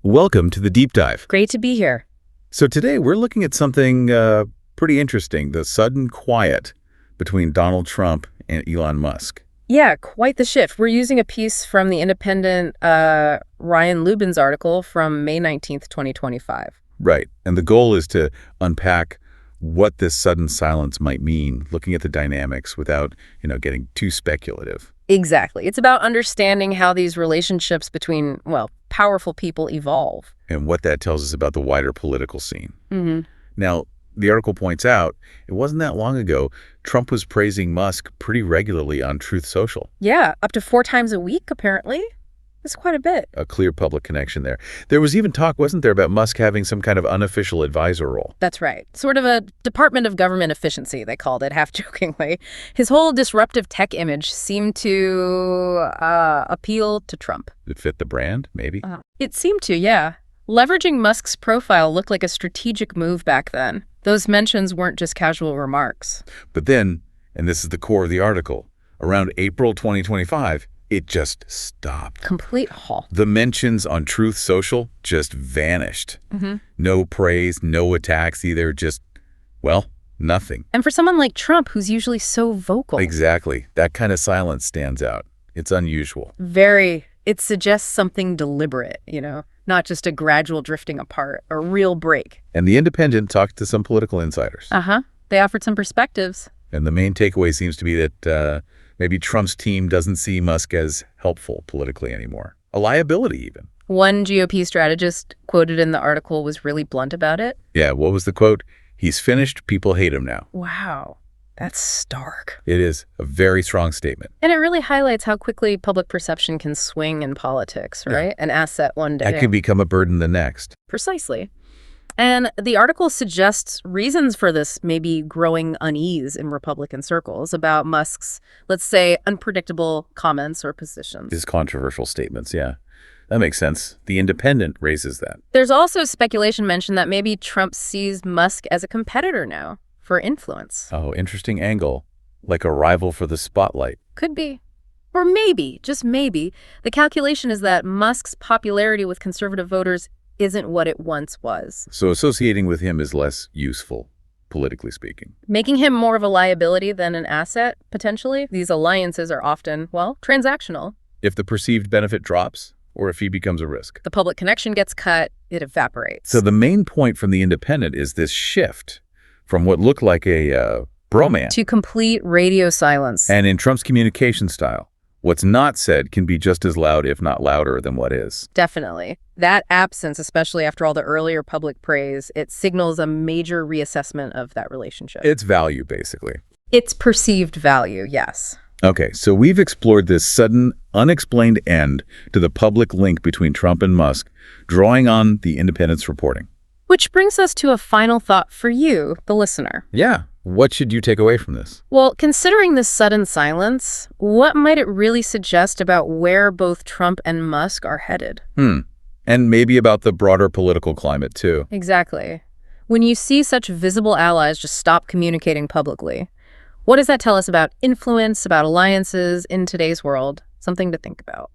Welcome to the Deep Dive. Great to be here. So today we're looking at something pretty interesting, the sudden quiet between Donald Trump and Elon Musk. Yeah, quite the shift. We're using a piece from the Independent Ryan Lubin's article from May 19th, 2025. Right. And the goal is to unpack what this sudden silence might mean, looking at the dynamics without, getting too speculative. Exactly. It's about understanding how these relationships between, powerful people evolve. And what that tells us about the wider political scene. Mm-hmm. Now, the article points out, it wasn't that long ago, Trump was praising Musk pretty regularly on Truth Social. Yeah, up to 4 times a week, apparently. That's quite a bit. A clear public connection there. There was even talk, wasn't there, about Musk having some kind of unofficial advisor role? That's right. Sort of a Department of Government Efficiency, they called it, half-jokingly. His whole disruptive tech image seemed to appeal to Trump. It fit the brand, maybe? It seemed to, yeah. Leveraging Musk's profile looked like a strategic move back then. Those mentions weren't just casual remarks. But then, and this is the core of the article, around April 2025, it just stopped. Complete halt. The mentions on Truth Social just vanished. Mm-hmm. No praise, no attacks either, just, nothing. And for someone like Trump, who's usually so vocal. Exactly. That kind of silence stands out. It's unusual. Very. It suggests something deliberate, not just a gradual drifting apart, a real break. And The Independent talked to some political insiders. They offered some perspectives. And the main takeaway seems to be that maybe Trump's team doesn't see Musk as helpful politically anymore. A liability, even. One GOP strategist quoted in the article was really blunt about it. Yeah, what was the quote? He's finished, people hate him now. Wow, that's stark. It is a very strong statement. And it really highlights how quickly public perception can swing in politics, right? Yeah. An asset one day. That can become a burden the next. Precisely. And the article suggests reasons for this maybe growing unease in Republican circles about Musk's, let's say, unpredictable comments or positions. His controversial statements, yeah. That makes sense. The Independent raises that. There's also speculation mentioned that maybe Trump sees Musk as a competitor now for influence. Oh, interesting angle. Like a rival for the spotlight. Could be. Or maybe, just maybe, the calculation is that Musk's popularity with conservative voters isn't what it once was. So associating with him is less useful, politically speaking. Making him more of a liability than an asset, potentially. These alliances are often, transactional. If the perceived benefit drops, or if he becomes a risk. The public connection gets cut, it evaporates. So the main point from The Independent is this shift from what looked like a bromance to complete radio silence. And in Trump's communication style, what's not said can be just as loud, if not louder, than what is. Definitely. That absence, especially after all the earlier public praise, it signals a major reassessment of that relationship. Its value, basically. Its perceived value, yes. Okay, so we've explored this sudden, unexplained end to the public link between Trump and Musk, drawing on The Independent's reporting. Which brings us to a final thought for you, the listener. Yeah. What should you take away from this? Well, considering this sudden silence, what might it really suggest about where both Trump and Musk are headed? And maybe about the broader political climate, too. Exactly. When you see such visible allies just stop communicating publicly, what does that tell us about influence, about alliances in today's world? Something to think about.